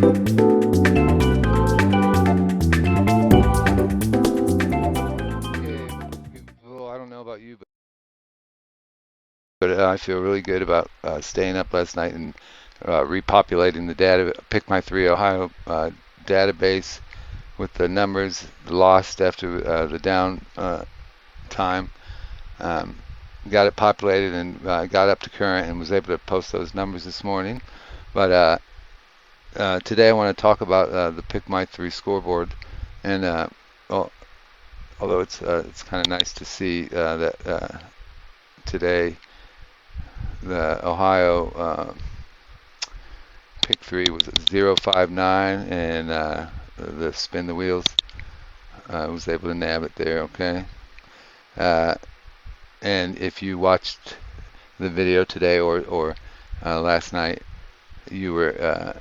Well, I don't know about you, but I feel really good about staying up last night and repopulating the data, pickmythree Ohio database with the numbers lost after the down time. Um, got it populated and got up to current and was able to post those numbers this morning. But today I want to talk about the pickmythree scoreboard, and well, although it's kind of nice to see that today the Ohio pick 3 was at 059, and the spin the wheels was able to nab it there. Okay, uh, and if you watched the video today or last night, you were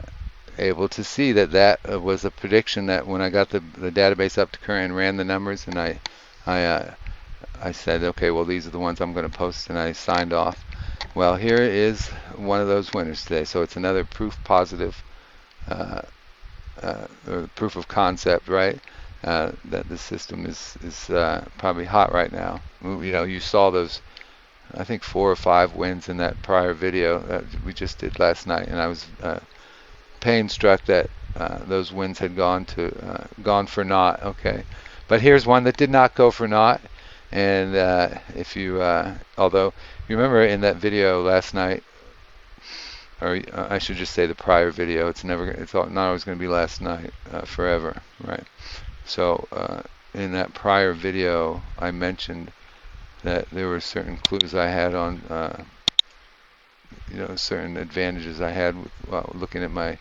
able to see that that was a prediction that when I got the database up to current and ran the numbers, and I said, okay, well, these are the ones I'm going to post, and I signed off. Well, here is one of those winners today. So it's another proof positive, or proof of concept, right? That the system is probably hot right now. You know, you saw those, I think 4 or 5 wins in that prior video that we just did last night, and I was pain struck that those wins had gone for naught. Okay, but here's one that did not go for naught. And if you, although you remember in that video last night, or I should just say the prior video, it's not always going to be last night forever, right? So in that prior video, I mentioned that there were certain clues I had on, certain advantages I had with looking at my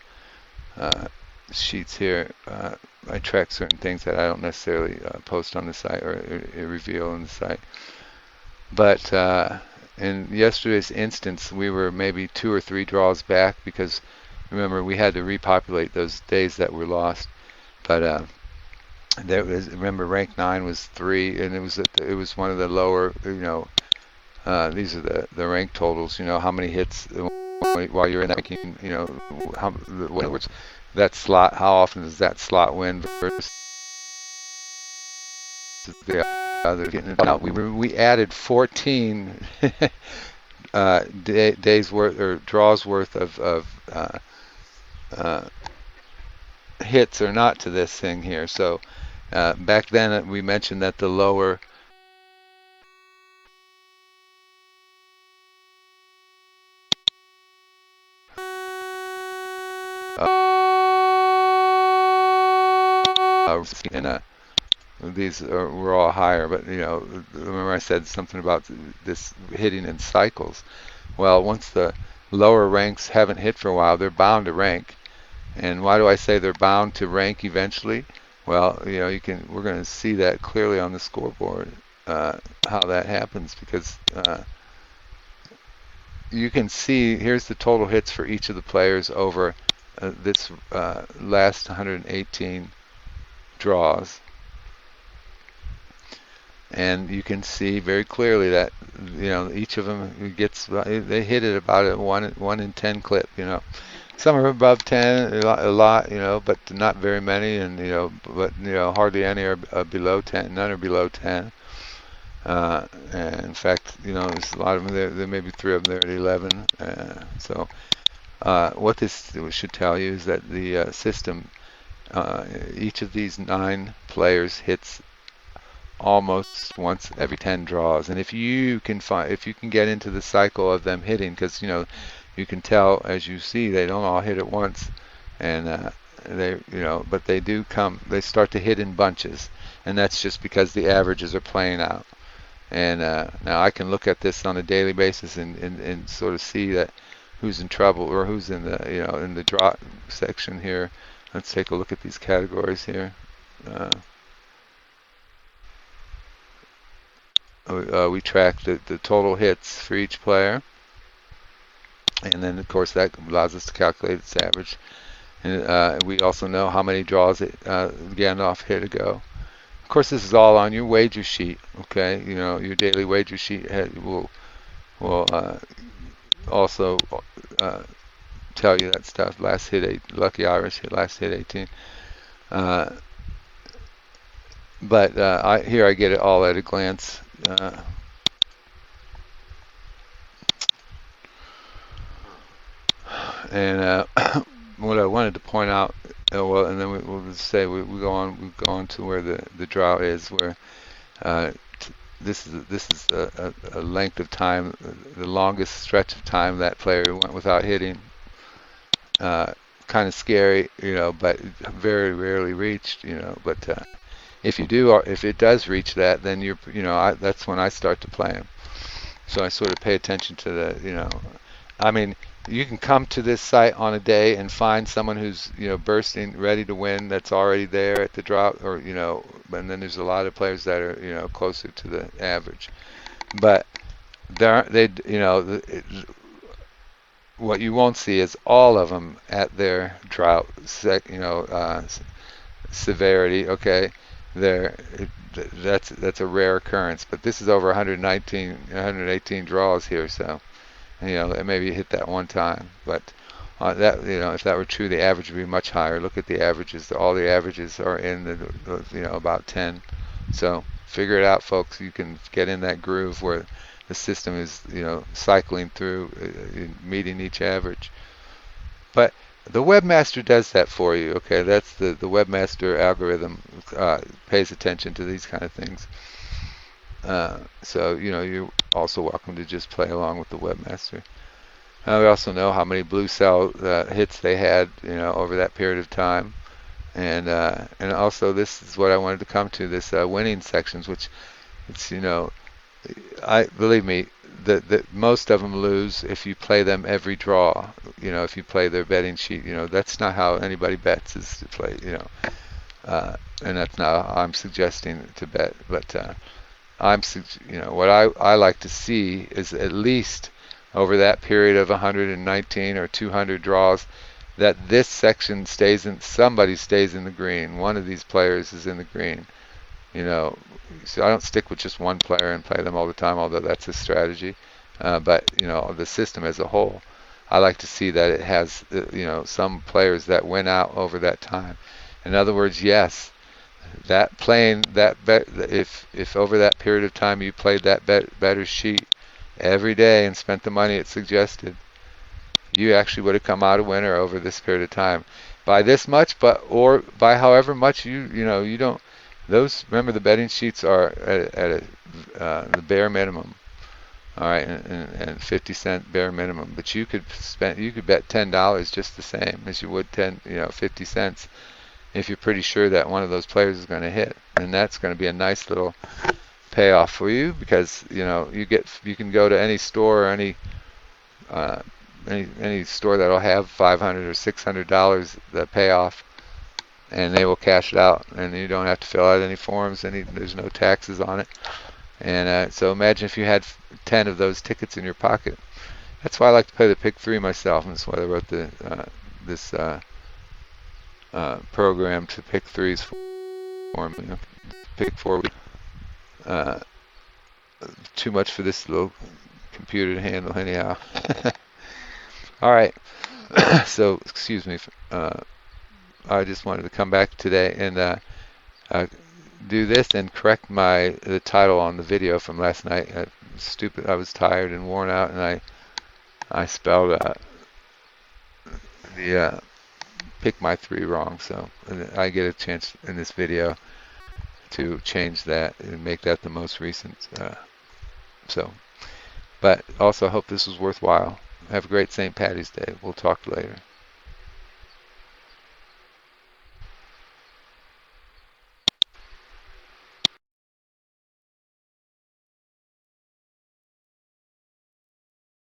sheets here. I track certain things that I don't necessarily post on the site or reveal on the site. But in yesterday's instance, we were maybe 2 or 3 draws back because remember we had to repopulate those days that were lost. But remember rank 9 was 3, and it was one of the lower. These are the rank totals. You know how many hits while you're in that ranking. You know in other words, that slot. How often does that slot win versus the other getting it out? We added 14 days worth or draws worth of hits or not to this thing here. So back then we mentioned that the lower and these were all higher, but remember I said something about this hitting in cycles. Well, once the lower ranks haven't hit for a while, they're bound to rank. And why do I say they're bound to rank eventually? Well, we're going to see that clearly on the scoreboard, how that happens, because you can see here's the total hits for each of the players over this last 118 draws. And you can see very clearly that each of them they hit it about a 1 in 10 clip. Some are above 10, a lot, but not very many, and but hardly any are below 10. None are below 10. And in fact, there's a lot of them there may be 3 of them there at 11. So what this should tell you is that the system, each of these 9 players hits almost once every 10 draws. And if you can get into the cycle of them hitting, because you can tell, as you see, they don't all hit at once, and but they do they start to hit in bunches, and that's just because the averages are playing out. And now I can look at this on a daily basis and sort of see that who's in trouble or who's in the in the draw section here. Let's take a look at these categories here. We track the total hits for each player, and then of course that allows us to calculate its average. And we also know how many draws Gandalf hit ago. Of course, this is all on your wager sheet. Okay, your daily wager sheet will also tell you that stuff. Last hit 8, Lucky Irish hit last hit 18. Uh, but here I get it all at a glance. And what I wanted to point out, well, and then we'll just say we go on to where the drought is, where uh, this is a length of time, the longest stretch of time that player went without hitting. Kind of scary, but very rarely reached, But if it does reach that, then that's when I start to play him. So I sort of pay attention to I mean, you can come to this site on a day and find someone who's, bursting, ready to win, that's already there at the drop, or, and then there's a lot of players that are, closer to the average. But what you won't see is all of them at their drought, severity. Okay, that's a rare occurrence. But this is over 119, 118 draws here, so maybe you hit that one time. But if that were true, the average would be much higher. Look at the averages. All the averages are in about 10. So figure it out, folks. You can get in that groove where the system is cycling through, meeting each average. But the webmaster does that for you. Okay, that's the webmaster algorithm pays attention to these kind of things. So you're also welcome to just play along with the webmaster. We also know how many blue cell hits they had over that period of time. And also, this is what I wanted to come to, this winning sections, which it's I believe me, that most of them lose if you play them every draw. If you play their betting sheet, that's not how anybody bets, is to play. And that's not how I'm suggesting to bet. But what I like to see is at least over that period of 119 or 200 draws, that this section somebody stays in the green. One of these players is in the green. So I don't stick with just one player and play them all the time, although that's a strategy. But the system as a whole, I like to see that it has some players that win out over that time. In other words, yes, that playing that bet, if over that period of time you played that better sheet every day and spent the money it suggested, you actually would have come out a winner over this period of time by this much, or by however much you don't. Those, remember, the betting sheets are at the bare minimum, all right, and 50-cent bare minimum. But you could bet $10 just the same as you would 50 cents if you're pretty sure that one of those players is going to hit, and that's going to be a nice little payoff for you, because you can go to any store or any store that'll have $500 or $600 the payoff, and they will cash it out, and you don't have to fill out any forms. There's no taxes on it. And so imagine if you had 10 of those tickets in your pocket. That's why I like to play the pick 3 myself, and that's why I wrote this program to pick 3s for me. Pick 4. Too much for this little computer to handle anyhow. All right. So excuse me. I just wanted to come back today and do this and correct the title on the video from last night. I was tired and worn out, and I spelled the pickmythree wrong. So I get a chance in this video to change that and make that the most recent. But also hope this was worthwhile. Have a great St. Patty's Day. We'll talk later.